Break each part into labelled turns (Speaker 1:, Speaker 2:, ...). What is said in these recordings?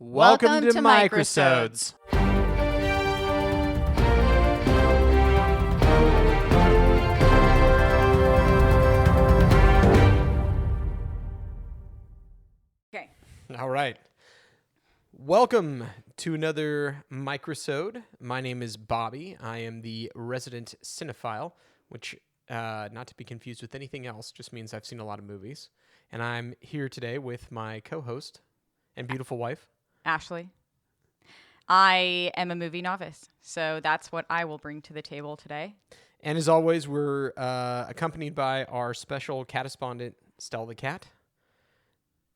Speaker 1: Welcome to Microsodes.
Speaker 2: Okay.
Speaker 1: All right. Welcome to another Microsode. My name is Bobby. I am the resident cinephile, which, not to be confused with anything else, just means I've seen a lot of movies. And I'm here today with my co-host and beautiful wife,
Speaker 2: Ashley. I am a movie novice, so that's what I will bring to the table today.
Speaker 1: And as always, we're accompanied by our special correspondent, Stella the Cat.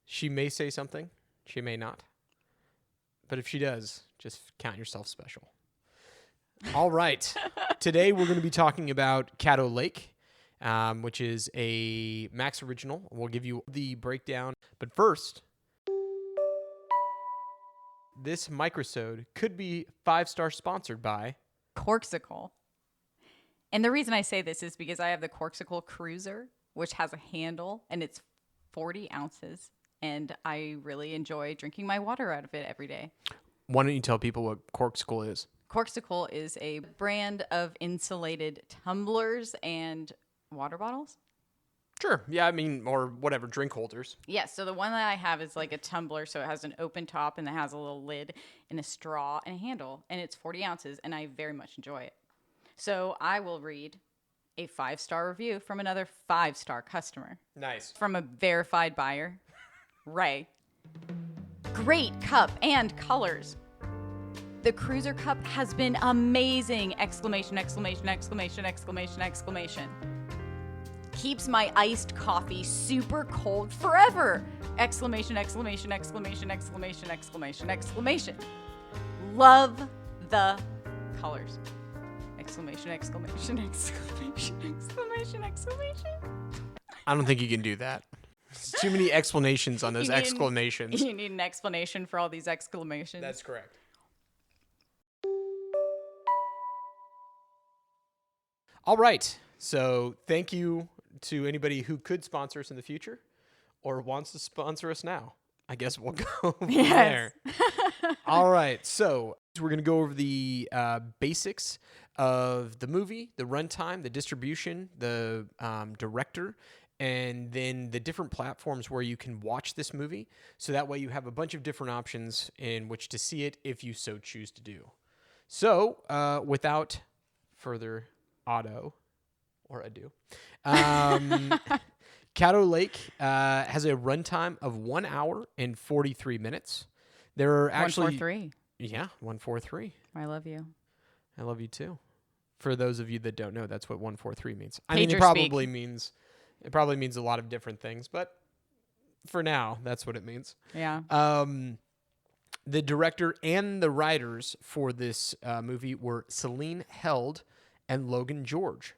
Speaker 1: She may say something. She may not. But if she does, just count yourself special. All right. Today, we're going to be talking about Caddo Lake, which is a Max original. We'll give you the breakdown. But first, this microsode could be 5-star sponsored by
Speaker 2: Corksicle. And the reason I say this is because I have the Corksicle Cruiser, which has a handle, and it's 40 ounces. And I really enjoy drinking my water out of it every day.
Speaker 1: Why don't you tell people what Corksicle is?
Speaker 2: Corksicle is a brand of insulated tumblers and water bottles.
Speaker 1: Sure. Yeah, I mean, or whatever, drink holders.
Speaker 2: Yes, so the one that I have is like a tumbler, so it has an open top and it has a little lid and a straw and a handle, and it's 40 ounces, and I very much enjoy it. So I will read a 5-star review from another 5-star customer.
Speaker 1: Nice.
Speaker 2: From a verified buyer, Ray. Great cup and colors. The Cruiser cup has been amazing! Exclamation, exclamation, exclamation, exclamation, exclamation. Keeps my iced coffee super cold forever! Exclamation, exclamation, exclamation, exclamation, exclamation, exclamation. Love the colors. Exclamation, exclamation, exclamation, exclamation, exclamation.
Speaker 1: I don't think you can do that. There's too many explanations on those exclamations.
Speaker 2: You need an explanation for all these exclamations.
Speaker 1: That's correct. All right. So thank you to anybody who could sponsor us in the future or wants to sponsor us now. I guess we'll go from there. All right. So we're going to go over the basics of the movie, the runtime, the distribution, the director, and then the different platforms where you can watch this movie. So that way you have a bunch of different options in which to see it if you so choose to do. So without further ado, Caddo Lake has a runtime of 1 hour and 43 minutes. There are actually
Speaker 2: 143.
Speaker 1: Yeah, 143.
Speaker 2: I love you.
Speaker 1: I love you too. For those of you that don't know, that's what 143 means. I
Speaker 2: Pager
Speaker 1: mean,
Speaker 2: speak.
Speaker 1: it probably means a lot of different things, but for now, that's what it means.
Speaker 2: Yeah.
Speaker 1: The director and the writers for this movie were Celine Held and Logan George.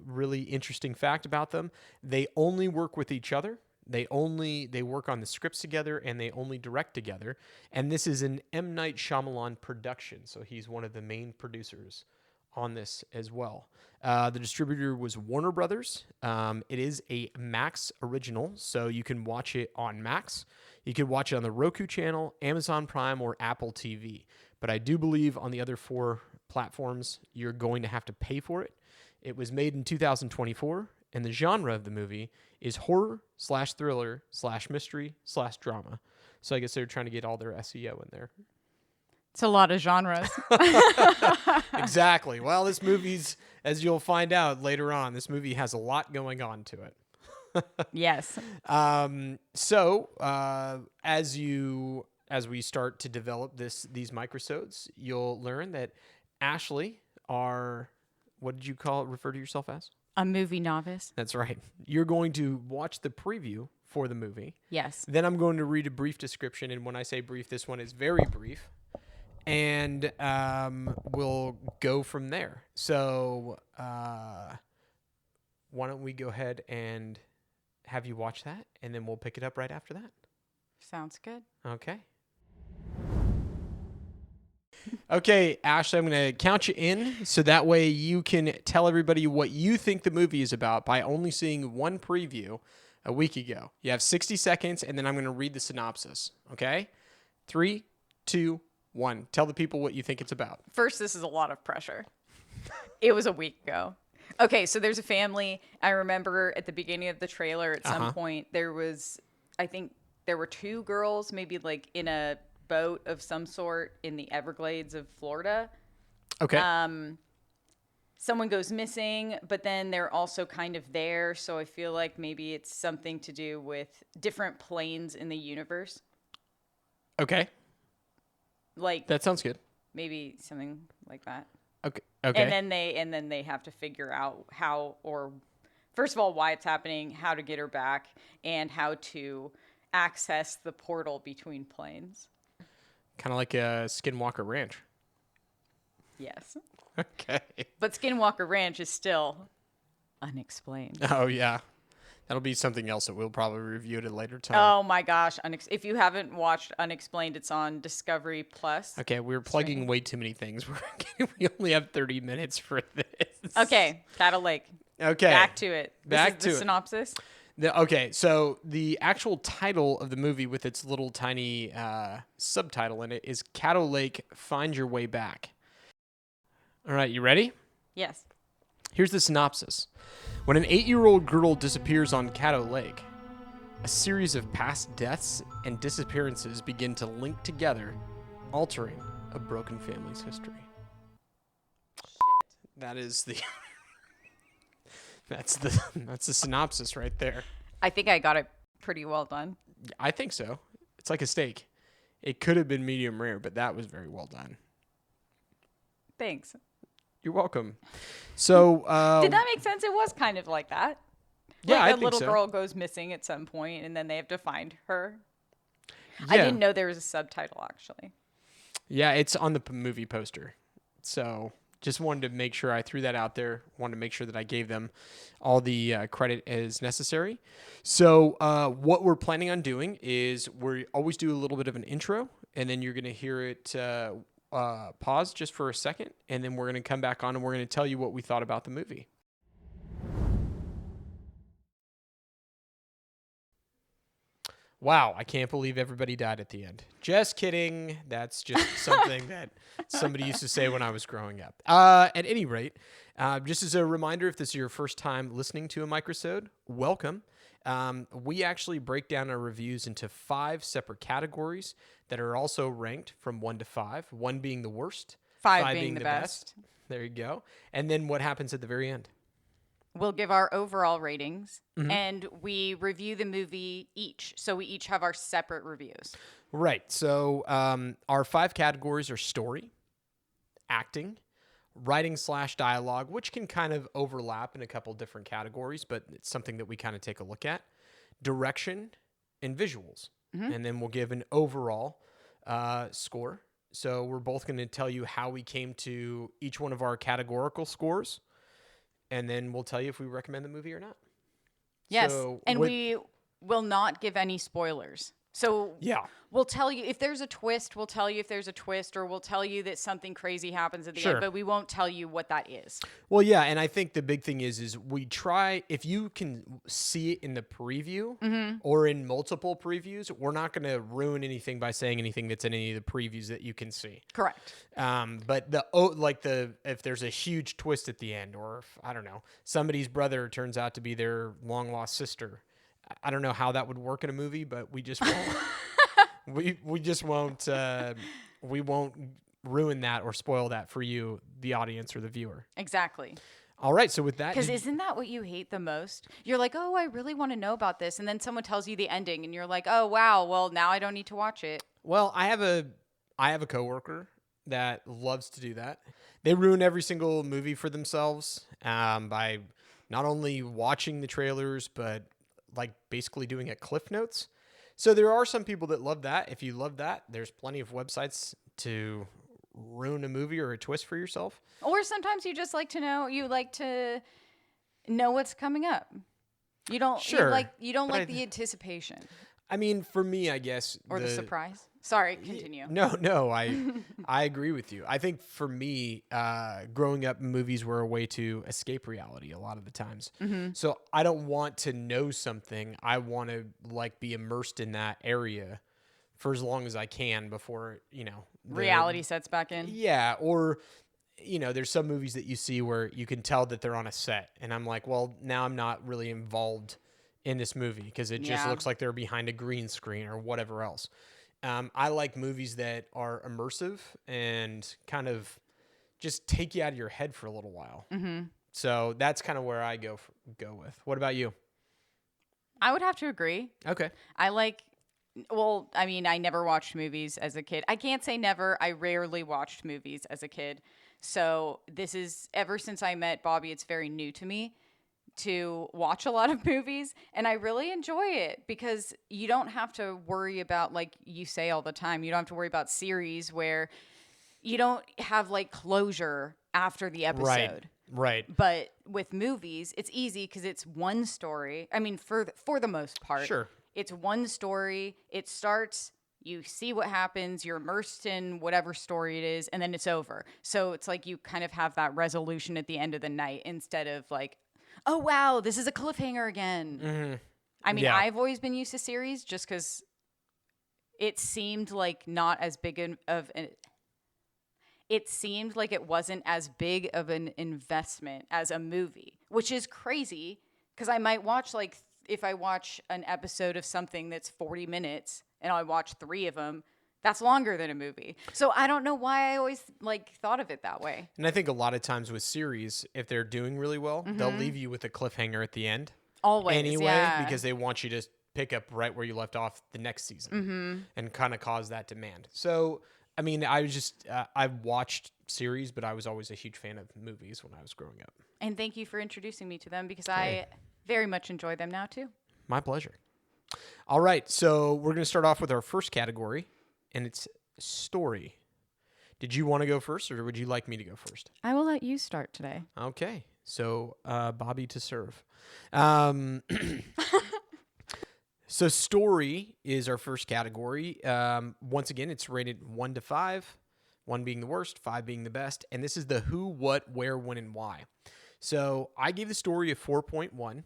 Speaker 1: Really interesting fact about them. They only work with each other. They work on the scripts together, and they only direct together. And this is an M. Night Shyamalan production, so he's one of the main producers on this as well. The distributor was Warner Brothers. It is a Max original, so you can watch it on Max. You can watch it on the Roku channel, Amazon Prime, or Apple TV. But I do believe on the other 4 platforms, you're going to have to pay for it. It was made in 2024, and the genre of the movie is horror/thriller/mystery/drama. So I guess they're trying to get all their SEO in there.
Speaker 2: It's a lot of genres.
Speaker 1: Exactly. Well, this movie's, as you'll find out later on, this movie has a lot going on to it.
Speaker 2: Yes.
Speaker 1: So as we start to develop these microsodes, you'll learn that Ashley what did you refer to yourself as?
Speaker 2: A movie novice.
Speaker 1: That's right. You're going to watch the preview for the movie.
Speaker 2: Yes.
Speaker 1: Then I'm going to read a brief description, and when I say brief, this one is very brief. And we'll go from there. So why don't we go ahead and have you watch that, and then we'll pick it up right after that.
Speaker 2: Sounds good.
Speaker 1: Okay. Okay, Ashley, I'm going to count you in so that way you can tell everybody what you think the movie is about by only seeing one preview A week ago. You have 60 seconds, and then I'm going to read the synopsis. Okay? 3, 2, 1. Tell the people what you think it's about.
Speaker 2: First, this is a lot of pressure. It was a week ago. Okay, so there's a family. I remember at the beginning of the trailer at some point, I think there were 2 girls, maybe like in a boat of some sort in the Everglades of Florida.
Speaker 1: Okay.
Speaker 2: Someone goes missing, but then they're also kind of there. So I feel like maybe it's something to do with different planes in the universe.
Speaker 1: Okay.
Speaker 2: Like
Speaker 1: that sounds good.
Speaker 2: Maybe something like that.
Speaker 1: Okay. Okay.
Speaker 2: And then they have to figure out how, or first of all, why it's happening, how to get her back, and how to access the portal between planes.
Speaker 1: Kind of like a Skinwalker Ranch.
Speaker 2: Yes.
Speaker 1: Okay.
Speaker 2: But Skinwalker Ranch is still unexplained.
Speaker 1: Oh, yeah. That'll be something else that we'll probably review at a later time.
Speaker 2: Oh, my gosh. If you haven't watched Unexplained, it's on Discovery Plus.
Speaker 1: Okay, we're plugging way too many things. We only have 30 minutes for this.
Speaker 2: Okay, Caddo Lake.
Speaker 1: Okay.
Speaker 2: Back to it.
Speaker 1: Back to
Speaker 2: the
Speaker 1: it.
Speaker 2: synopsis.
Speaker 1: Okay, so the actual title of the movie with its little tiny subtitle in it is Caddo Lake, Find Your Way Back. All right, you ready?
Speaker 2: Yes.
Speaker 1: Here's the synopsis. When an 8-year-old girl disappears on Caddo Lake, a series of past deaths and disappearances begin to link together, altering a broken family's history. That is the that's the synopsis right there.
Speaker 2: I think I got it pretty well done.
Speaker 1: I think so. It's like a steak. It could have been medium rare, but that was very well done.
Speaker 2: Thanks.
Speaker 1: You're welcome. So,
Speaker 2: did that make sense? It was kind of like that.
Speaker 1: Yeah,
Speaker 2: like
Speaker 1: I
Speaker 2: a
Speaker 1: think
Speaker 2: little
Speaker 1: so.
Speaker 2: girl goes missing at some point, and then they have to find her.
Speaker 1: Yeah.
Speaker 2: I didn't know there was a subtitle, actually.
Speaker 1: Yeah, it's on the movie poster. So just wanted to make sure I threw that out there. Wanted to make sure that I gave them all the credit as necessary. So what we're planning on doing is we always do a little bit of an intro, and then you're going to hear it pause just for a second, and then we're going to come back on and we're going to tell you what we thought about the movie. Wow, I can't believe everybody died at the end. Just kidding. That's just something that somebody used to say when I was growing up. At any rate, just as a reminder, if this is your first time listening to a microsode, welcome. We actually break down our reviews into 5 separate categories that are also ranked from 1 to 5, 1 being the worst,
Speaker 2: 5 being the best.
Speaker 1: There you go. And then what happens at the very end?
Speaker 2: We'll give our overall ratings, and we review the movie each. So we each have our separate reviews.
Speaker 1: Right. So our 5 categories are story, acting, writing/dialogue, which can kind of overlap in a couple different categories, but it's something that we kind of take a look at, direction, and visuals. And then we'll give an overall score. So we're both going to tell you how we came to each one of our categorical scores. And then we'll tell you if we recommend the movie or not.
Speaker 2: Yes,
Speaker 1: So
Speaker 2: and we will not give any spoilers. So
Speaker 1: yeah,
Speaker 2: we'll tell you if there's a twist, we'll tell you if there's a twist, or we'll tell you that something crazy happens at the end, but we won't tell you what that is.
Speaker 1: Well, yeah, and I think the big thing is we try, if you can see it in the preview or in multiple previews, we're not going to ruin anything by saying anything that's in any of the previews that you can see.
Speaker 2: Correct.
Speaker 1: But if there's a huge twist at the end, or if, I don't know, somebody's brother turns out to be their long lost sister, I don't know how that would work in a movie, but we just won't. we just won't. We won't ruin that or spoil that for you, the audience or the viewer.
Speaker 2: Exactly.
Speaker 1: All right. So with that,
Speaker 2: because isn't that what you hate the most? You're like, oh, I really want to know about this, and then someone tells you the ending, and you're like, oh, wow. Well, now I don't need to watch it.
Speaker 1: Well, I have a coworker that loves to do that. They ruin every single movie for themselves by not only watching the trailers, but like basically doing a cliff notes. So there are some people that love that. If you love that, there's plenty of websites to ruin a movie or a twist for yourself.
Speaker 2: Or sometimes you just like to know what's coming up. You don't
Speaker 1: Sure,
Speaker 2: you don't like the anticipation.
Speaker 1: I mean, for me, I guess,
Speaker 2: or the surprise. Sorry, continue.
Speaker 1: No, I agree with you. I think for me, growing up, movies were a way to escape reality a lot of the times. So I don't want to know something. I want to like be immersed in that area for as long as I can before,
Speaker 2: Reality sets back in.
Speaker 1: Yeah, or there's some movies that you see where you can tell that they're on a set, and I'm like, well, now I'm not really involved in this movie because it just looks like they're behind a green screen or whatever else. I like movies that are immersive and kind of just take you out of your head for a little while. So that's kind of where I go with. What about you?
Speaker 2: I would have to agree.
Speaker 1: Okay.
Speaker 2: I never watched movies as a kid. I can't say never. I rarely watched movies as a kid. So this is, ever since I met Bobby, it's very new to me to watch a lot of movies, and I really enjoy it because you don't have to worry about, like you say all the time, you don't have to worry about series where you don't have like closure after the episode.
Speaker 1: Right.
Speaker 2: But with movies, it's easy because it's one story. I mean, for the most part,
Speaker 1: Sure.
Speaker 2: It's one story. It starts, you see what happens, you're immersed in whatever story it is, and then it's over. So it's like you kind of have that resolution at the end of the night instead of like, oh, wow, this is a cliffhanger again. I mean, I've always been used to series just because it seemed like not as big it seemed like it wasn't as big of an investment as a movie, which is crazy because I might watch if I watch an episode of something that's 40 minutes and I watch 3 of them, that's longer than a movie. So I don't know why I always thought of it that way.
Speaker 1: And I think a lot of times with series, if they're doing really well, they'll leave you with a cliffhanger at the end.
Speaker 2: Always,
Speaker 1: anyway, because they want you to pick up right where you left off the next season and kind of cause that demand. So, I mean, I watched series, but I was always a huge fan of movies when I was growing up.
Speaker 2: And thank you for introducing me to them because I very much enjoy them now too.
Speaker 1: My pleasure. All right, so we're going to start off with our first category, and it's story. Did you want to go first, or would you like me to go first?
Speaker 2: I will let you start today.
Speaker 1: Okay, so Bobby to serve. So story is our first category. Once again, it's rated 1 to 5, 1 being the worst, 5 being the best, and this is the who, what, where, when, and why. So I gave the story a 4.1.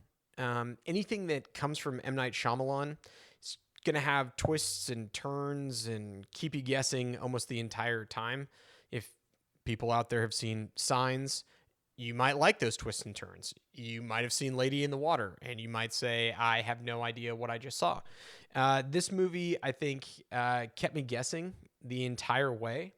Speaker 1: Anything that comes from M. Night Shyamalan is going to have twists and turns and keep you guessing almost the entire time. If people out there have seen Signs, you might like those twists and turns. You might have seen Lady in the Water, and you might say, I have no idea what I just saw. This movie, I think, kept me guessing the entire way.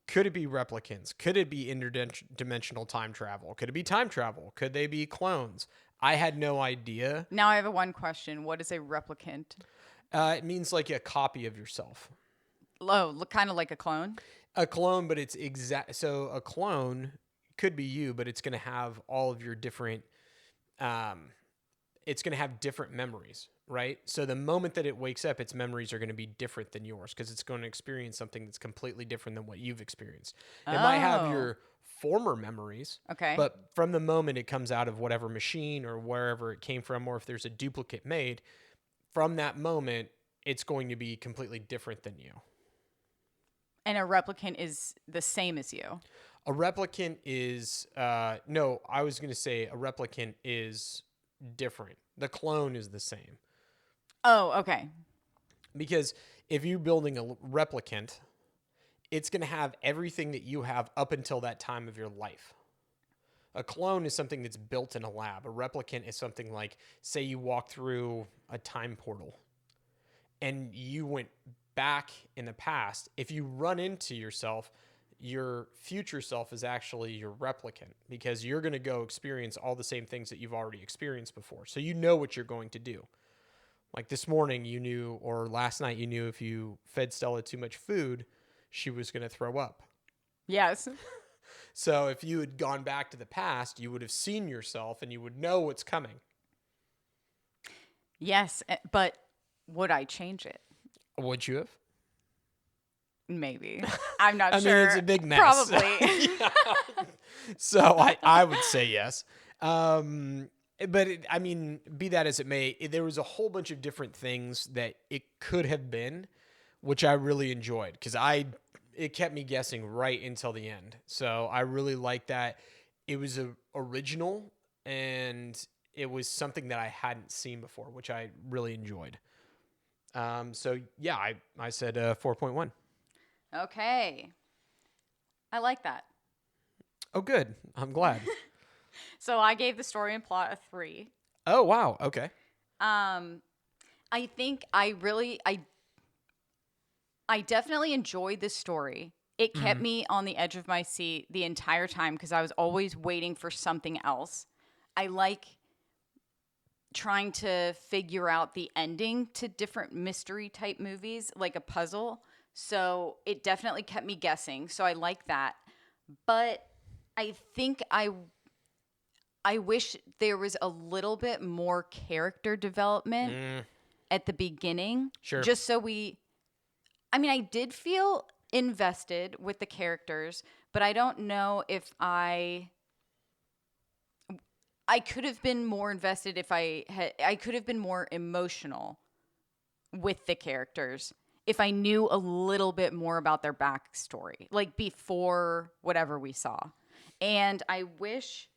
Speaker 1: Could it be replicants? Could it be interdimensional time travel? Could it be time travel? Could they be clones? I had no idea.
Speaker 2: Now I have one question. What is a replicant?
Speaker 1: It means like a copy of yourself.
Speaker 2: Oh, kind of like a clone?
Speaker 1: A clone, but it's exact. So a clone could be you, but it's going to have all of your different, it's going to have different memories, right? So the moment that it wakes up, its memories are going to be different than yours because it's going to experience something that's completely different than what you've experienced. It might have your former memories,
Speaker 2: okay,
Speaker 1: but from the moment it comes out of whatever machine or wherever it came from, or if there's a duplicate made, from that moment, it's going to be completely different than you.
Speaker 2: And a replicant is the same as you?
Speaker 1: A replicant is, no, I was going to say a replicant is different. The clone is the same.
Speaker 2: Oh, okay.
Speaker 1: Because if you're building a replicant, it's going to have everything that you have up until that time of your life. A clone is something that's built in a lab. A replicant is something like, say you walk through a time portal and you went back in the past. If you run into yourself, your future self is actually your replicant because you're going to go experience all the same things that you've already experienced before. So you know what you're going to do. Like this morning you knew, or last night you knew if you fed Stella too much food, she was going to throw up.
Speaker 2: Yes.
Speaker 1: So if you had gone back to the past, you would have seen yourself and you would know what's coming.
Speaker 2: Yes, but would I change it?
Speaker 1: Would you have?
Speaker 2: Maybe. I'm not sure.
Speaker 1: I mean, it's a big mess.
Speaker 2: Probably.
Speaker 1: So I would say yes. But be that as it may, there was a whole bunch of different things that it could have been which I really enjoyed because it kept me guessing right until the end. So I really liked that. It was original and it was something that I hadn't seen before, which I really enjoyed. So yeah, I said 4.1.
Speaker 2: Okay. I like that.
Speaker 1: Oh, good. I'm glad.
Speaker 2: So I gave the story and plot a 3.
Speaker 1: Oh, wow. Okay.
Speaker 2: I think I definitely enjoyed this story. It kept me on the edge of my seat the entire time because I was always waiting for something else. I like trying to figure out the ending to different mystery type movies, like a puzzle. So it definitely kept me guessing. So I like that. But I think I wish there was a little bit more character development at the beginning.
Speaker 1: Sure.
Speaker 2: Just so I did feel invested with the characters, but I don't know if I could have been more invested if I could have been more emotional with the characters if I knew a little bit more about their backstory, like before whatever we saw. And I wish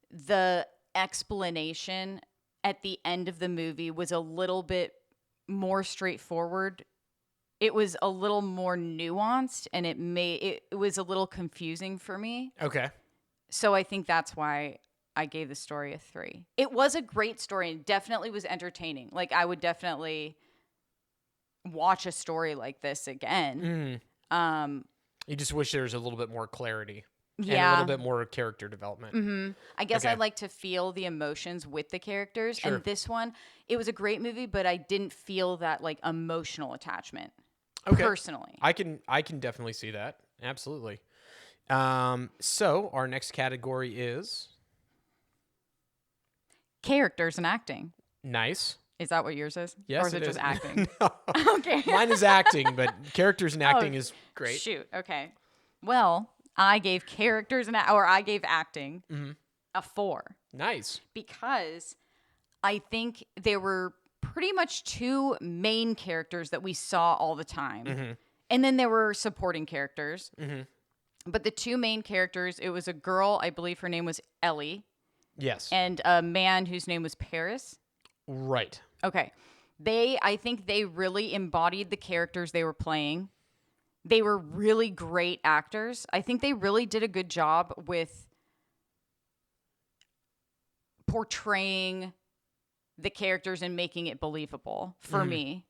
Speaker 2: the explanation at the end of the movie was a little bit more straightforward. It was a little more nuanced and it was a little confusing for me.
Speaker 1: Okay.
Speaker 2: So I think that's why I gave the story a 3. It was a great story and definitely was entertaining. Like I would definitely watch a story like this again.
Speaker 1: You just wish there was a little bit more clarity.
Speaker 2: Yeah.
Speaker 1: And a little bit more character development.
Speaker 2: I guess
Speaker 1: Okay.
Speaker 2: I'd like to feel the emotions with the characters.
Speaker 1: Sure.
Speaker 2: And this one, it was a great movie, but I didn't feel that like emotional attachment.
Speaker 1: Okay.
Speaker 2: Personally.
Speaker 1: I can definitely see that. Absolutely. So our next category is
Speaker 2: Characters and acting.
Speaker 1: nice.
Speaker 2: Is that what yours is?
Speaker 1: Yes,
Speaker 2: Or is it just acting?
Speaker 1: No.
Speaker 2: Okay.
Speaker 1: Mine is acting, but characters and acting is great.
Speaker 2: Shoot. Okay. Well, I gave I gave acting a 4
Speaker 1: Nice.
Speaker 2: because I think there were pretty much 2 main characters that we saw all the time. And then there were supporting characters. But the 2 main characters, it was a girl, I believe her name was Ellie,
Speaker 1: Yes.
Speaker 2: and a man whose name was Paris.
Speaker 1: Right.
Speaker 2: Okay. I think they really embodied the characters they were playing. They were really great actors. I think they really did a good job with portraying the characters and making it believable for me.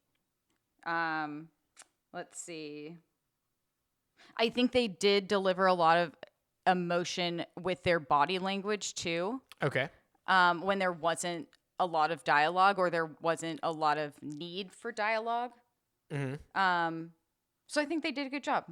Speaker 2: Let's see. I think they did deliver a lot of emotion with their body language too.
Speaker 1: Okay.
Speaker 2: When there wasn't a lot of dialogue or there wasn't a lot of need for dialogue. So I think they did a good job.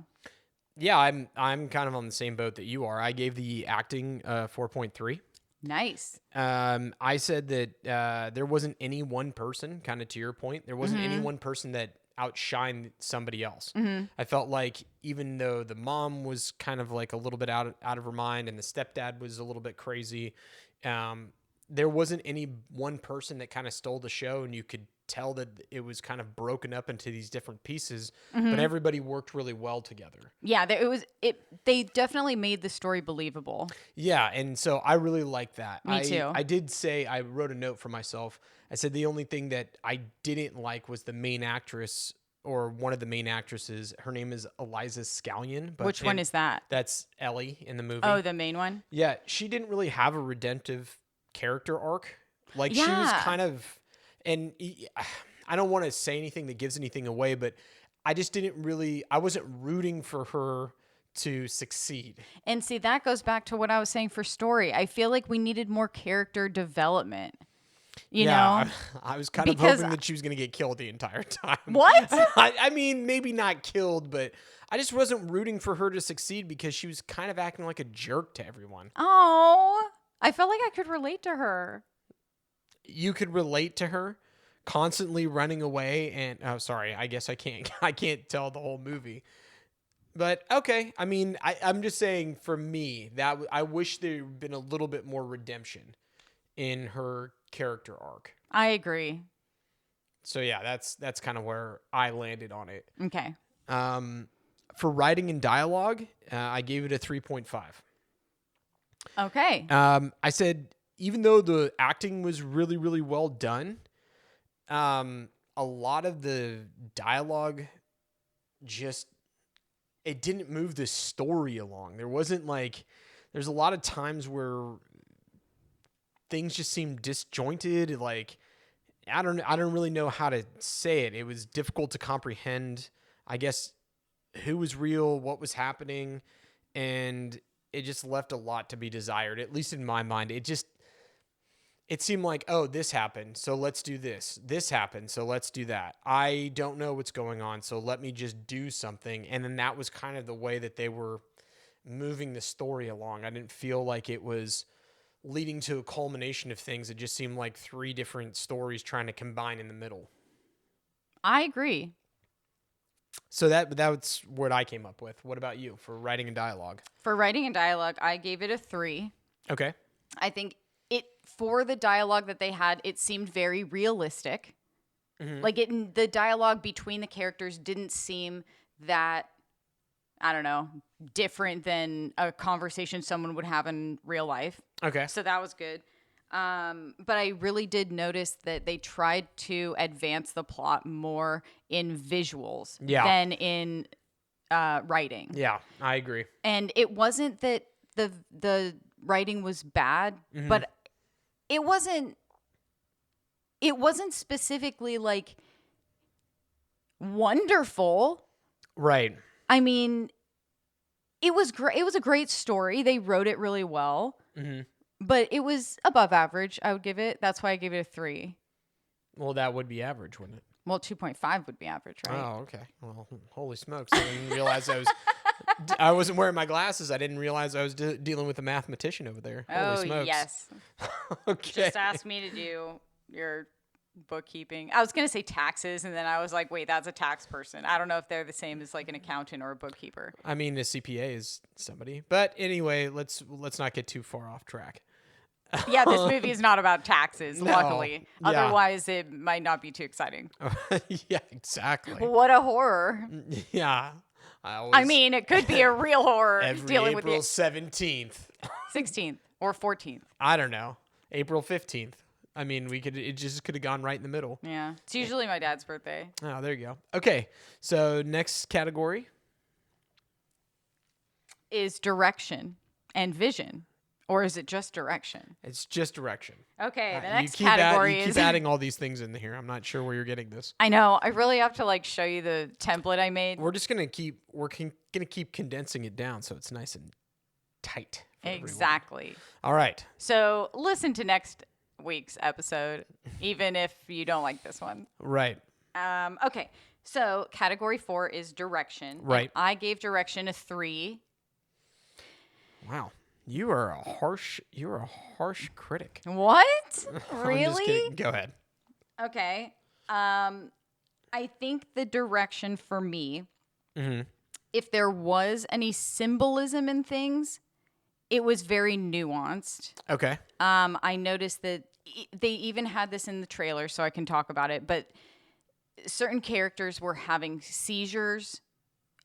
Speaker 1: Yeah, I'm kind of on the same boat that you are. I gave the acting 4.3.
Speaker 2: Nice.
Speaker 1: I said that there wasn't any one person, kind of to your point, there wasn't any one person that outshined somebody else. I felt like even though the mom was kind of like a little bit out of her mind and the stepdad was a little bit crazy, there wasn't any one person that kind of stole the show, and you could tell that it was kind of broken up into these different pieces, but everybody worked really well together.
Speaker 2: Yeah, they definitely made the story believable.
Speaker 1: Yeah, and so I really like that.
Speaker 2: Me too.
Speaker 1: I did say, I wrote a note for myself. I said the only thing that I didn't like was the main actress, or one of the main actresses. Her name is Eliza Scanlen. But
Speaker 2: Which one is that?
Speaker 1: That's Ellie in the movie.
Speaker 2: Oh, the main one?
Speaker 1: Yeah, she didn't really have a redemptive character arc. Like, she was
Speaker 2: Yeah.
Speaker 1: kind of, and I don't want to say anything that gives anything away, but I just I wasn't rooting for her to succeed.
Speaker 2: And see, that goes back to what I was saying for story. I feel like we needed more character development. You know?
Speaker 1: I was kind of hoping that she was going to get killed the entire time.
Speaker 2: What?
Speaker 1: I mean, maybe not killed, but I just wasn't rooting for her to succeed because she was kind of acting like a jerk to everyone.
Speaker 2: Oh, I felt like I could relate to her.
Speaker 1: You could relate to her constantly running away and sorry, I guess I can't tell the whole movie. But okay, I mean, I'm just saying, for me, that I wish there had been a little bit more redemption in her character arc.
Speaker 2: I agree.
Speaker 1: So yeah, that's kind of where I landed on it.
Speaker 2: Okay.
Speaker 1: For writing and dialogue, I gave it a 3.5.
Speaker 2: Okay.
Speaker 1: I said, even though the acting was really, really well done, a lot of the dialogue it didn't move the story along. There's a lot of times where things just seemed disjointed. Like, I don't really know how to say it. It was difficult to comprehend, I guess, who was real, what was happening, and it just left a lot to be desired, at least in my mind. It seemed like, oh, this happened, so let's do this. This happened, so let's do that. I don't know what's going on, so let me just do something. And then that was kind of the way that they were moving the story along. I didn't feel like it was leading to a culmination of things. It just seemed like three different stories trying to combine in the middle.
Speaker 2: I agree.
Speaker 1: So that's what I came up with. What about you for writing and dialogue?
Speaker 2: For writing and dialogue, I gave it a 3.
Speaker 1: Okay.
Speaker 2: I think for the dialogue that they had, it seemed very realistic.
Speaker 1: Mm-hmm.
Speaker 2: Like the dialogue between the characters didn't seem that, I don't know, different than a conversation someone would have in real life.
Speaker 1: Okay.
Speaker 2: So that was good. But I really did notice that they tried to advance the plot more in visuals than in writing.
Speaker 1: Yeah, I agree.
Speaker 2: And it wasn't that the writing was bad, but it wasn't specifically like wonderful.
Speaker 1: Right.
Speaker 2: I mean, it was great. It was a great story. They wrote it really well.
Speaker 1: Mm-hmm.
Speaker 2: But it was above average, I would give it. That's why I gave it a 3.
Speaker 1: Well, that would be average, wouldn't it?
Speaker 2: Well, 2.5 would be average, right?
Speaker 1: Oh, okay. Well, holy smokes. I didn't realize I wasn't wearing my glasses. I didn't realize I was dealing with a mathematician over there. Holy smokes.
Speaker 2: Yes.
Speaker 1: Okay.
Speaker 2: Just asked me to do your bookkeeping. I was going to say taxes, and then I was like, wait, that's a tax person. I don't know if they're the same as like an accountant or a bookkeeper.
Speaker 1: I mean, a CPA is somebody. But anyway, let's not get too far off track.
Speaker 2: Yeah, this movie is not about taxes,
Speaker 1: No.
Speaker 2: luckily.
Speaker 1: Yeah.
Speaker 2: Otherwise, it might not be too exciting.
Speaker 1: Yeah, exactly.
Speaker 2: What a horror.
Speaker 1: Yeah.
Speaker 2: I mean, it could be a real horror
Speaker 1: every
Speaker 2: dealing
Speaker 1: April
Speaker 2: with
Speaker 1: 17th.
Speaker 2: 16th or 14th.
Speaker 1: I don't know. April 15th. I mean, it just could have gone right in the middle.
Speaker 2: Yeah. It's usually my dad's birthday.
Speaker 1: Oh, there you go. Okay. So next category
Speaker 2: Is direction and vision. Or is it just direction?
Speaker 1: It's just direction.
Speaker 2: Okay, the
Speaker 1: You
Speaker 2: next
Speaker 1: keep
Speaker 2: category
Speaker 1: you
Speaker 2: is...
Speaker 1: keep adding all these things in here. I'm not sure where you're getting this.
Speaker 2: I know. I really have to like show you the template I made.
Speaker 1: We're just gonna keep condensing it down so it's nice and tight. For
Speaker 2: Exactly.
Speaker 1: everyone. All right.
Speaker 2: So listen to next week's episode, even if you don't like this one.
Speaker 1: Right.
Speaker 2: Okay. So category 4 is direction.
Speaker 1: Right.
Speaker 2: And I gave direction a 3.
Speaker 1: Wow. You are a harsh critic.
Speaker 2: What?
Speaker 1: I'm
Speaker 2: Really?
Speaker 1: just kidding. Go ahead.
Speaker 2: Okay. I think the direction for me, if there was any symbolism in things, it was very nuanced.
Speaker 1: Okay.
Speaker 2: I noticed that they even had this in the trailer, so I can talk about it, but certain characters were having seizures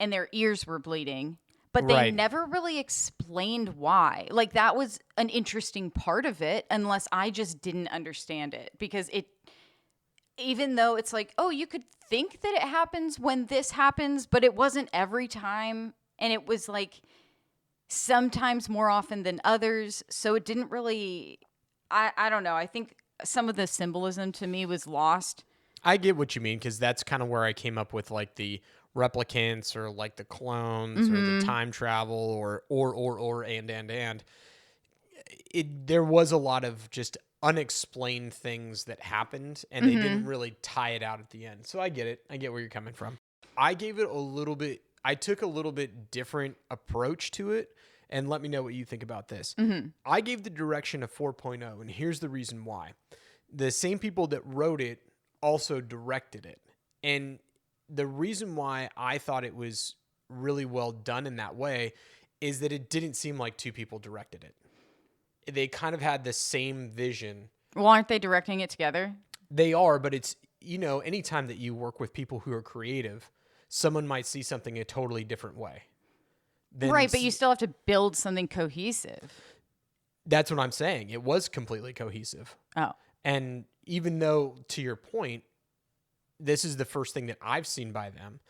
Speaker 2: and their ears were bleeding, but they never really explained why. Like, that was an interesting part of it, unless I just didn't understand it, because even though it's like, oh, you could think that it happens when this happens, but it wasn't every time. And it was like sometimes more often than others. So it didn't really, I don't know. I think some of the symbolism to me was lost.
Speaker 1: I get what you mean, because that's kind of where I came up with like the replicants or like the clones or the time travel or and. There was a lot of just unexplained things that happened, and they didn't really tie it out at the end. So I get it. I get where you're coming from. I took a little bit different approach to it, and let me know what you think about this. I gave the direction a 4.0, and here's the reason why. The same people that wrote it also directed it. And the reason why I thought it was really well done in that way is that it didn't seem like two people directed it. They kind of had the same vision.
Speaker 2: Well, aren't they directing it together?
Speaker 1: They are, but it's anytime that you work with people who are creative, someone might see something a totally different way.
Speaker 2: Right, but you still have to build something cohesive.
Speaker 1: That's what I'm saying. It was completely cohesive.
Speaker 2: Oh.
Speaker 1: And even though, to your point, this is the first thing that I've seen by them,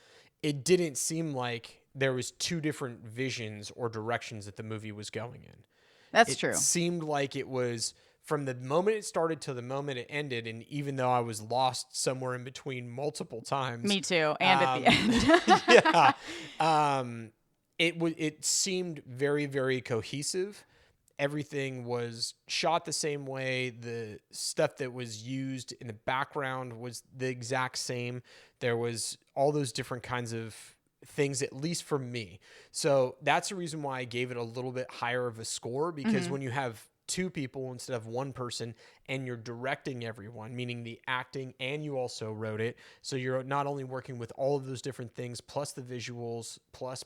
Speaker 1: it didn't seem like there was two different visions or directions that the movie was going in.
Speaker 2: That's true.
Speaker 1: It seemed like it was from the moment it started to the moment it ended, and even though I was lost somewhere in between multiple times.
Speaker 2: Me too, and at the
Speaker 1: end. It seemed very, very cohesive. Everything was shot the same way. The stuff that was used in the background was the exact same. There was all those different kinds of things, at least for me. So that's the reason why I gave it a little bit higher of a score, because when you have two people instead of one person and you're directing everyone, meaning the acting, and you also wrote it, so you're not only working with all of those different things plus the visuals plus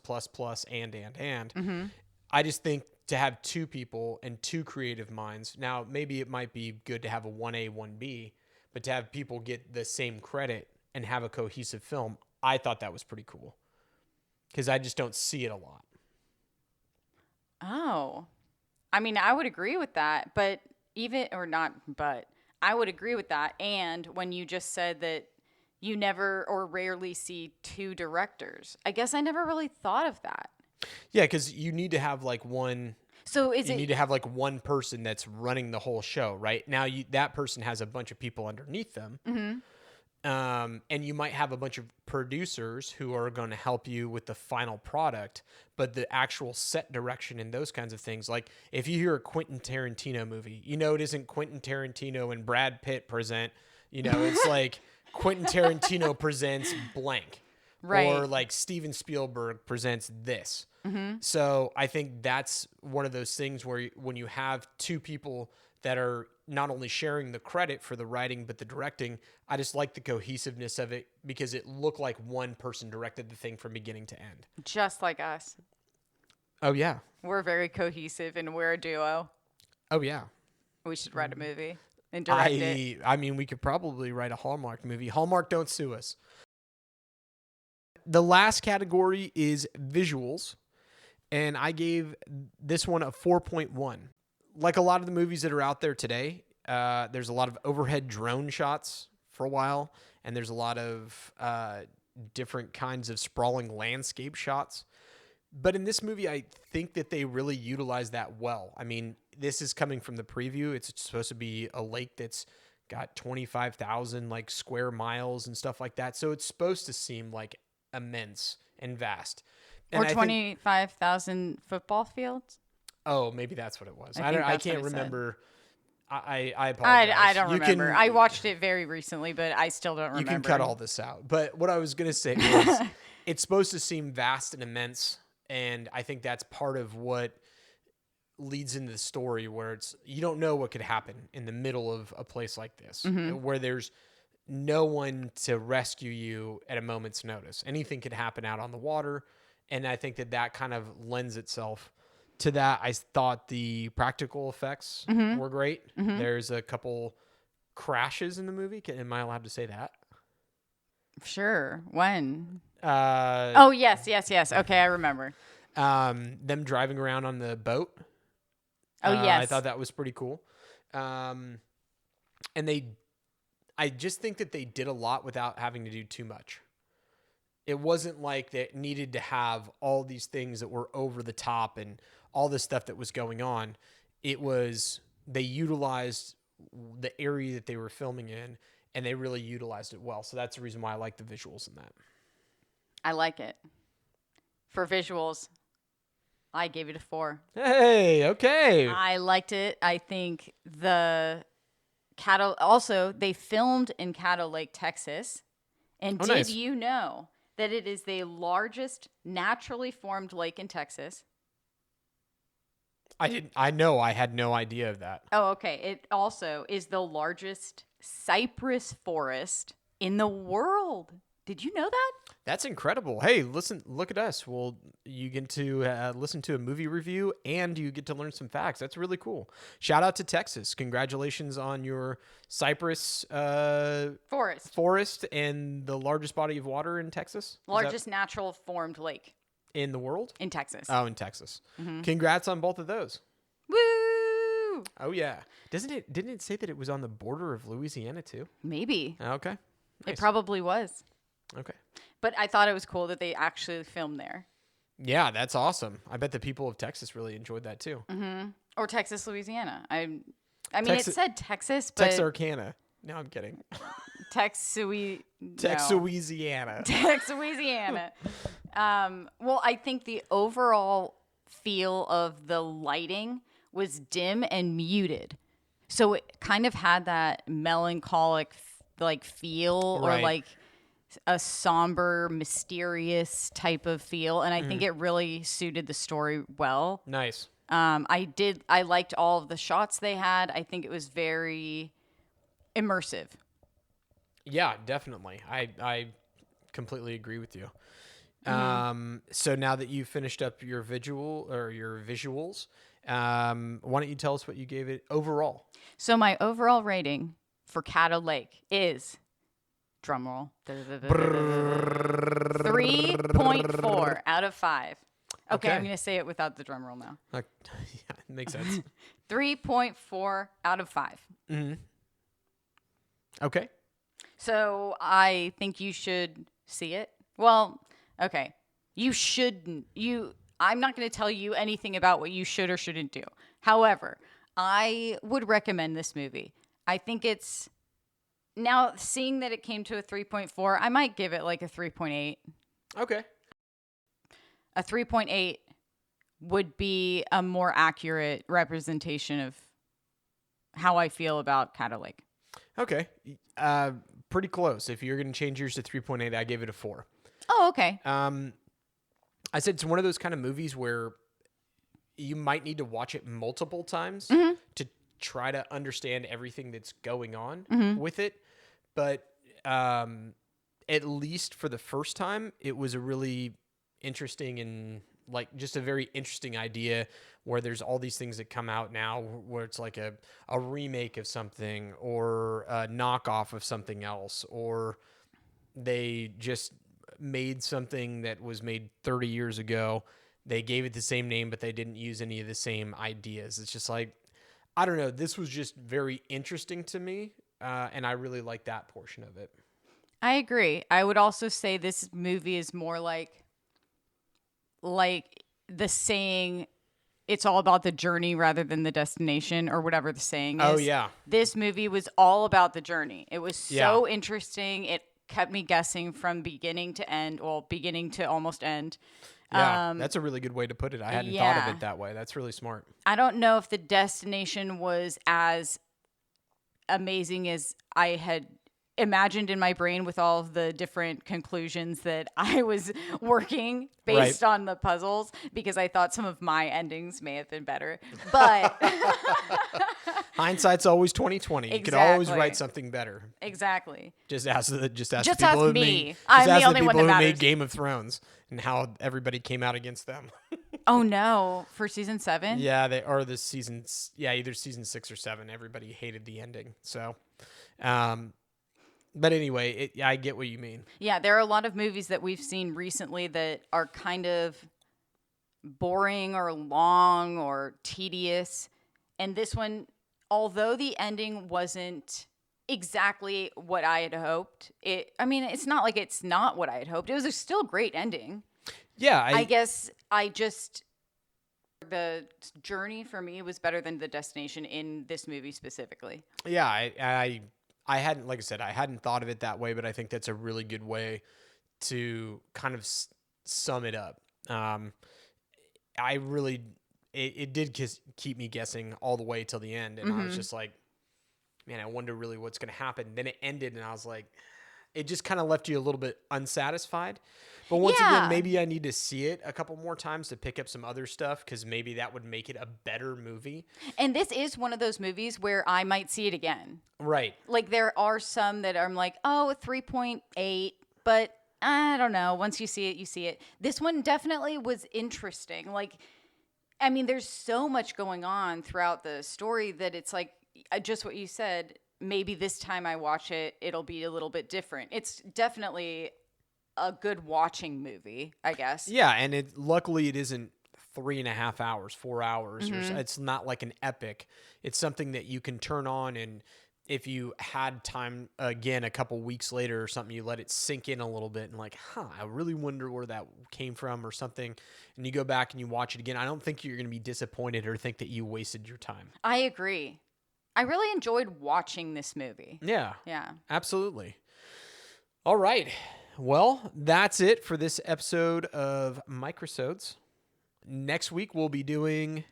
Speaker 1: and I just think to have two people and two creative minds, now maybe it might be good to have a 1A 1B, but to have people get the same credit and have a cohesive film, I thought that was pretty cool, because I just don't see it a lot.
Speaker 2: Oh, I mean, I would agree with that, but I would agree with that. And when you just said that you never or rarely see two directors, I guess I never really thought of that.
Speaker 1: Yeah, because you need to have like one.
Speaker 2: So
Speaker 1: you need to have like one person that's running the whole show, right? Now that person has a bunch of people underneath them. And you might have a bunch of producers who are going to help you with the final product, but the actual set direction and those kinds of things. Like if you hear a Quentin Tarantino movie, it isn't Quentin Tarantino and Brad Pitt present, it's like Quentin Tarantino presents blank,
Speaker 2: right?
Speaker 1: Or like Steven Spielberg presents this. So I think that's one of those things where when you have two people that are not only sharing the credit for the writing, but the directing, I just like the cohesiveness of it, because it looked like one person directed the thing from beginning to end.
Speaker 2: Just like us.
Speaker 1: Oh, yeah.
Speaker 2: We're very cohesive and we're a duo.
Speaker 1: Oh, yeah.
Speaker 2: We should write a movie and direct it.
Speaker 1: I mean, we could probably write a Hallmark movie. Hallmark, don't sue us. The last category is visuals, and I gave this one a 4.1. Like a lot of the movies that are out there today, there's a lot of overhead drone shots for a while, and there's a lot of different kinds of sprawling landscape shots. But in this movie, I think that they really utilize that well. I mean, this is coming from the preview. It's supposed to be a lake that's got 25,000 like square miles and stuff like that. So it's supposed to seem like immense and vast. And
Speaker 2: or 25,000 football fields.
Speaker 1: Oh, maybe that's what it was. I can't remember. I apologize.
Speaker 2: I don't remember. I watched it very recently, but I still don't remember.
Speaker 1: You can cut all this out. But what I was going to say was it's supposed to seem vast and immense, and I think that's part of what leads into the story, where you don't know what could happen in the middle of a place like this, where there's no one to rescue you at a moment's notice. Anything could happen out on the water, and I think that kind of lends itself to that. I thought the practical effects were great. There's a couple crashes in the movie. Am I allowed to say that?
Speaker 2: Sure. When? Oh, yes. Okay, I remember.
Speaker 1: Them driving around on the boat.
Speaker 2: Oh, yes.
Speaker 1: I thought that was pretty cool. And I just think that they did a lot without having to do too much. It wasn't like they needed to have all these things that were over the top and all this stuff that was going on. It was, they utilized the area that they were filming in, and they really utilized it well. So that's the reason why I like the visuals in that. I
Speaker 2: like it. For visuals, I gave it a 4.
Speaker 1: Hey, okay.
Speaker 2: I liked it. I think the Caddo, also they filmed in Caddo Lake, Texas. And did you know that it is the largest naturally formed lake in Texas?
Speaker 1: I know. I had no idea of that.
Speaker 2: Oh, okay. It also is the largest cypress forest in the world. Did you know that?
Speaker 1: That's incredible. Hey, listen, look at us. Well, you get to listen to a movie review and you get to learn some facts. That's really cool. Shout out to Texas. Congratulations on your cypress forest and the largest body of water in Texas.
Speaker 2: Largest natural formed lake
Speaker 1: in the world?
Speaker 2: in Texas.
Speaker 1: Oh, in Texas. Congrats on both of those.
Speaker 2: Woo!
Speaker 1: Oh, yeah. Didn't it say that it was on the border of Louisiana too?
Speaker 2: Maybe.
Speaker 1: Okay. Nice.
Speaker 2: It probably was.
Speaker 1: Okay.
Speaker 2: But I thought it was cool that they actually filmed there.
Speaker 1: Yeah, that's awesome. I bet the people of Texas really enjoyed that too.
Speaker 2: Or Texas, Louisiana. I mean,
Speaker 1: Texas-
Speaker 2: it said Texas, but
Speaker 1: Texarkana. No, I'm kidding.
Speaker 2: Texas,
Speaker 1: Louisiana.
Speaker 2: Louisiana. Well, I think the overall feel of the lighting was dim and muted. So it kind of had that melancholic feel
Speaker 1: Right.
Speaker 2: or like a somber, mysterious type of feel. And I think it really suited the story well.
Speaker 1: Nice.
Speaker 2: I liked all of the shots they had. I think it was very immersive.
Speaker 1: Yeah, definitely. I completely agree with you. So now that you've finished up your visuals, why don't you tell us what you gave it overall?
Speaker 2: So my overall rating for Caddo Lake is, drumroll, 3.4 out of 5. Okay, I'm going to say it without the drum roll now.
Speaker 1: Yeah, it makes sense.
Speaker 2: 3.4 out of 5.
Speaker 1: Okay.
Speaker 2: So I think you should see it. Well, okay. You shouldn't. I'm not going to tell you anything about what you should or shouldn't do. However, I would recommend this movie. I think it's, now seeing that it came to a 3.4, I might give it like a 3.8.
Speaker 1: Okay.
Speaker 2: A 3.8 would be a more accurate representation of how I feel about Caddo Lake.
Speaker 1: Okay. Pretty close. If you're going to change yours to 3.8, I gave it a 4.
Speaker 2: Oh, okay.
Speaker 1: I said it's one of those kind of movies where you might need to watch it multiple times to try to understand everything that's going on with it. But at least for the first time, it was a really interesting and like just a very interesting idea where there's all these things that come out now where it's like a remake of something or a knockoff of something else, or they just made something that was made 30 years ago. They gave it the same name, but they didn't use any of the same ideas. It's just like, I don't know. This was just very interesting to me. And I really like that portion of it.
Speaker 2: I agree. I would also say this movie is more like the saying, it's all about the journey rather than the destination, or whatever the saying is.
Speaker 1: Oh, yeah.
Speaker 2: This movie was all about the journey. It was so interesting. It kept me guessing from beginning to end, well, beginning to almost end.
Speaker 1: Yeah, that's a really good way to put it. I hadn't thought of it that way. That's really smart.
Speaker 2: I don't know if the destination was as amazing as I had imagined in my brain with all of the different conclusions that I was working based on the puzzles, because I thought some of my endings may have been better. But
Speaker 1: hindsight's always 20/20. You could always write something better.
Speaker 2: Exactly.
Speaker 1: Just ask the
Speaker 2: Just
Speaker 1: people
Speaker 2: ask
Speaker 1: who
Speaker 2: me. I'm the only one that matters.
Speaker 1: made Game of Thrones and how everybody came out against them.
Speaker 2: Oh no, for season 7?
Speaker 1: Yeah, they are the seasons. Yeah, either season 6 or 7. Everybody hated the ending. So, but anyway, I get what you mean.
Speaker 2: Yeah, there are a lot of movies that we've seen recently that are kind of boring or long or tedious. And this one, although the ending wasn't exactly what I had hoped, it's not like it's not what I had hoped. It was a still great ending.
Speaker 1: Yeah.
Speaker 2: I guess the journey for me was better than the destination in this movie specifically.
Speaker 1: Yeah, I hadn't, like I said, I hadn't thought of it that way, but I think that's a really good way to kind of sum it up. It did keep me guessing all the way till the end. And I was just like, man, I wonder really what's going to happen. Then it ended and I was like, it just kind of left you a little bit unsatisfied. But once again, maybe I need to see it a couple more times to pick up some other stuff, because maybe that would make it a better movie.
Speaker 2: And this is one of those movies where I might see it again.
Speaker 1: Right.
Speaker 2: Like there are some that I'm like, oh, 3.8, but I don't know. Once you see it, you see it. This one definitely was interesting. Like, I mean, there's so much going on throughout the story that it's like, just what you said, maybe this time I watch it, it'll be a little bit different. It's definitely a good watching movie, I guess.
Speaker 1: Yeah, and luckily it isn't 3.5 hours, 4 hours. It's not like an epic. It's something that you can turn on, and if you had time again a couple weeks later or something, you let it sink in a little bit and like, I really wonder where that came from or something. And you go back and you watch it again. I don't think you're going to be disappointed or think that you wasted your time.
Speaker 2: I agree. I really enjoyed watching this movie.
Speaker 1: Yeah.
Speaker 2: Yeah.
Speaker 1: Absolutely. All right. Well, that's it for this episode of Microsodes. Next week, we'll be doing...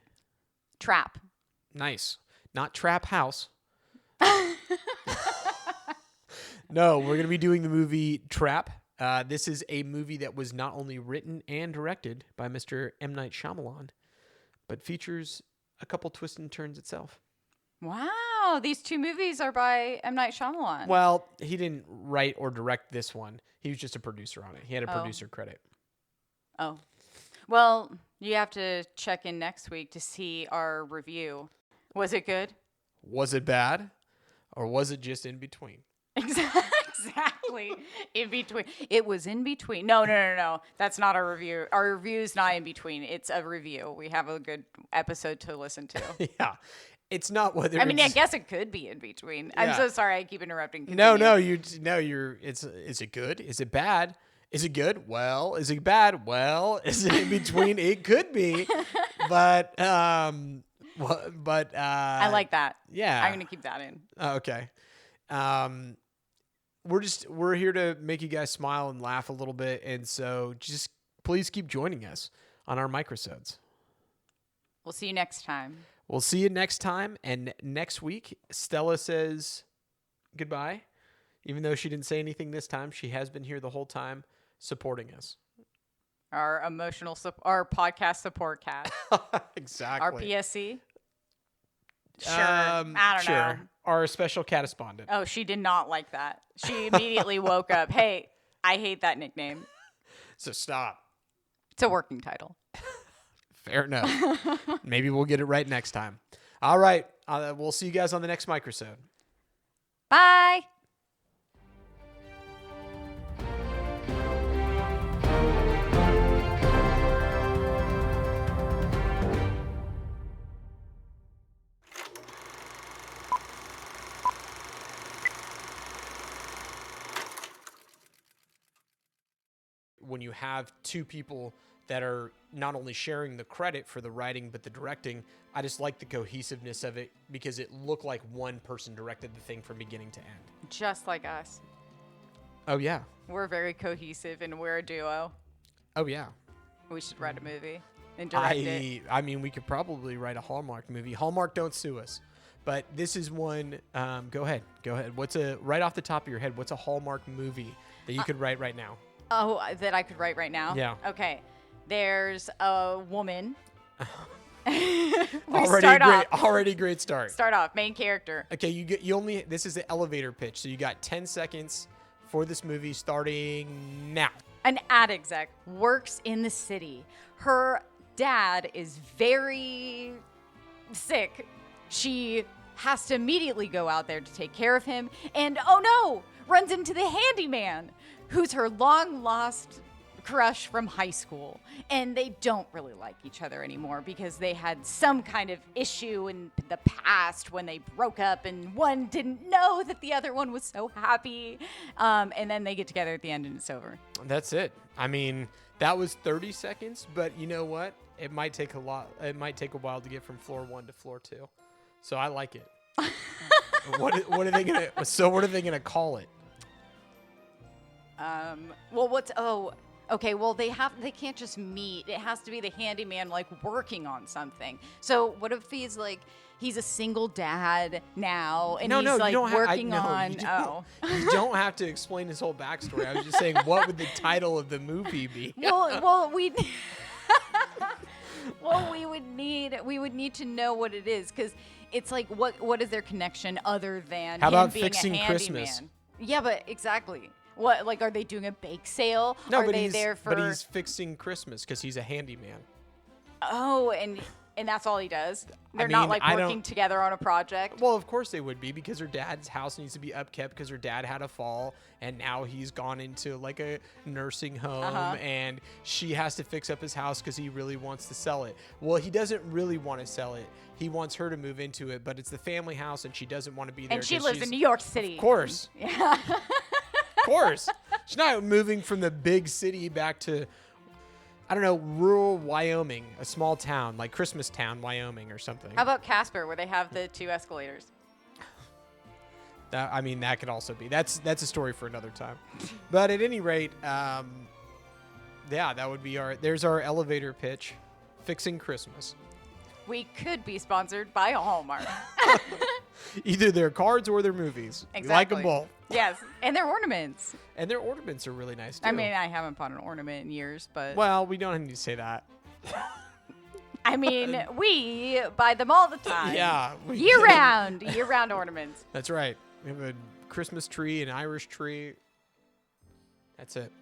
Speaker 2: Trap.
Speaker 1: Nice. Not Trap House. No, we're going to be doing the movie Trap. This is a movie that was not only written and directed by Mr. M. Night Shyamalan, but features a couple twists and turns itself.
Speaker 2: Wow, these two movies are by M. Night Shyamalan.
Speaker 1: Well, he didn't write or direct this one. He was just a producer on it. He had a producer credit.
Speaker 2: Oh. Well, you have to check in next week to see our review. Was it good?
Speaker 1: Was it bad? Or was it just in between?
Speaker 2: Exactly. In between. It was in between. No. That's not our review. Our review is not in between. It's a review. We have a good episode to listen to.
Speaker 1: Yeah. It's not whether
Speaker 2: I mean, I guess it could be in between. I'm so sorry I keep interrupting.
Speaker 1: You're is it good? Is it bad? Is it good? Well, is it bad? Well, is it in between? It could be. But I
Speaker 2: like that.
Speaker 1: Yeah.
Speaker 2: I'm going to keep that in.
Speaker 1: Okay. We're here to make you guys smile and laugh a little bit, and so just please keep joining us on our microsodes.
Speaker 2: We'll see you next time.
Speaker 1: We'll see you next time, and next week Stella says goodbye. Even though she didn't say anything this time, she has been here the whole time supporting us.
Speaker 2: Our our podcast support cat.
Speaker 1: Exactly.
Speaker 2: Our PSC. Sure. I don't know.
Speaker 1: Our special correspondent.
Speaker 2: Oh, she did not like that. She immediately woke up. Hey, I hate that nickname.
Speaker 1: So stop.
Speaker 2: It's a working title.
Speaker 1: Fair enough. Maybe we'll get it right next time. All right. We'll see you guys on the next microsode.
Speaker 2: Bye.
Speaker 1: When you have two people that are not only sharing the credit for the writing but the directing, I just like the cohesiveness of it because it looked like one person directed the thing from beginning to end.
Speaker 2: Just like us.
Speaker 1: Oh, yeah.
Speaker 2: We're very cohesive and we're a duo.
Speaker 1: Oh, yeah.
Speaker 2: We should write a movie and direct it.
Speaker 1: I mean, we could probably write a Hallmark movie. Hallmark, don't sue us. But this is one. Go ahead. Right off the top of your head, what's a Hallmark movie that you could write right now?
Speaker 2: Oh, that I could write right now?
Speaker 1: Yeah.
Speaker 2: Okay. There's a woman.
Speaker 1: Already great start.
Speaker 2: Start off, main character.
Speaker 1: Okay, this is the elevator pitch. So you got 10 seconds for this movie starting now.
Speaker 2: An ad exec works in the city. Her dad is very sick. She has to immediately go out there to take care of him. And oh no, runs into the handyman, who's her long lost crush from high school. And they don't really like each other anymore because they had some kind of issue in the past when they broke up and one didn't know that the other one was so happy. And then they get together at the end and it's over.
Speaker 1: That's it. I mean, that was 30 seconds, but you know what? It might take a while to get from floor 1 to floor 2. So I like it. What are they gonna call it?
Speaker 2: Okay, well they can't just meet. It has to be the handyman like working on something. So what if he's a single dad now and working on
Speaker 1: You don't have to explain his whole backstory. I was just saying, what would the title of the movie be?
Speaker 2: we would need to know what it is, because it's like what is their connection other than
Speaker 1: how
Speaker 2: him
Speaker 1: about
Speaker 2: being
Speaker 1: fixing
Speaker 2: a handyman?
Speaker 1: Christmas?
Speaker 2: Yeah, but exactly. What, like, are they doing a bake sale?
Speaker 1: No,
Speaker 2: are
Speaker 1: but
Speaker 2: they
Speaker 1: he's
Speaker 2: there for?
Speaker 1: but he's fixing Christmas because he's a handyman.
Speaker 2: Oh, and that's all he does. They're
Speaker 1: mean,
Speaker 2: not like
Speaker 1: I
Speaker 2: working
Speaker 1: don't-
Speaker 2: together on a project.
Speaker 1: Well, of course they would be because her dad's house needs to be upkept because her dad had a fall and now he's gone into like a nursing home and she has to fix up his house because he really wants to sell it. Well, he doesn't really want to sell it. He wants her to move into it, but it's the family house and she doesn't want to be there.
Speaker 2: And she
Speaker 1: 'cause
Speaker 2: lives
Speaker 1: she's-
Speaker 2: in New York City.
Speaker 1: Of course.
Speaker 2: Yeah.
Speaker 1: Of course. She's not moving from the big city back to, I don't know, rural Wyoming, a small town like Christmas Town, Wyoming or something.
Speaker 2: How about Casper, where they have the 2 escalators?
Speaker 1: I mean, that could also be. That's a story for another time. But at any rate, yeah, that would be there's our elevator pitch, fixing Christmas.
Speaker 2: We could be sponsored by Hallmark.
Speaker 1: Either their cards or their movies. We like them
Speaker 2: Exactly.
Speaker 1: both.
Speaker 2: Yes, and their ornaments.
Speaker 1: And their ornaments are really nice, too.
Speaker 2: I mean, I haven't bought an ornament in years, but
Speaker 1: Well, we don't need to say that.
Speaker 2: I mean, we buy them all the time.
Speaker 1: Yeah.
Speaker 2: Year-round ornaments.
Speaker 1: That's right. We have a Christmas tree, an Irish tree. That's it.